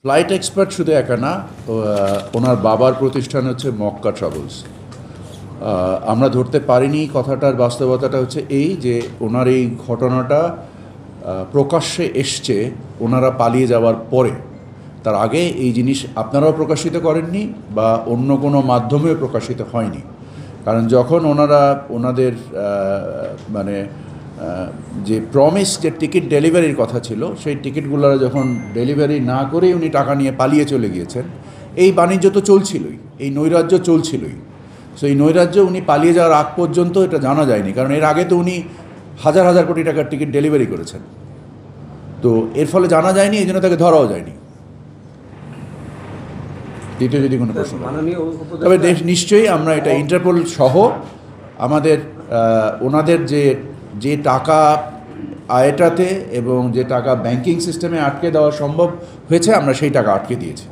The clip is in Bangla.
ফ্লাইট এক্সপার্ট শুধু একা না, ওনার বাবার প্রতিষ্ঠান হচ্ছে মক্কা ট্রাভেলস। আমরা ধরতে পারিনি কথাটার বাস্তবতাটা হচ্ছে এই যে ওনার এই ঘটনাটা প্রকাশ্যে এসছে ওনারা পালিয়ে যাওয়ার পরে। তার আগে এই জিনিস আপনারাও প্রকাশিত করেননি বা অন্য কোনো মাধ্যমেও প্রকাশিত হয়নি। কারণ যখন ওনারা ওনাদের মানে যে প্রমিস যে টিকিট ডেলিভারির কথা ছিল, সেই টিকিটগুলো যখন ডেলিভারি না করেই উনি টাকা নিয়ে পালিয়ে চলে গিয়েছেন, এই বাণিজ্য তো চলছিলই, এই নৈরাজ্য চলছিলই। সো এই নৈরাজ্য উনি পালিয়ে যাওয়ার আগ পর্যন্ত এটা জানা যায়নি, কারণ এর আগে তো উনি হাজার হাজার কোটি টাকার টিকিট ডেলিভারি করেছেন। তো এর ফলে জানা যায়নি, এই জন্য তাকে ধরাও যায়নি। দ্বিতীয় যদি কোনো প্রশ্ন, তবে নিশ্চয়ই আমরা এটা ইন্টারপোল সহ আমাদের ওনাদের যে টাকা আয়টাতে এবং যে টাকা ব্যাংকিং সিস্টেমে আটকে দেওয়া সম্ভব হয়েছে, আমরা সেই টাকা আটকে দিয়েছি।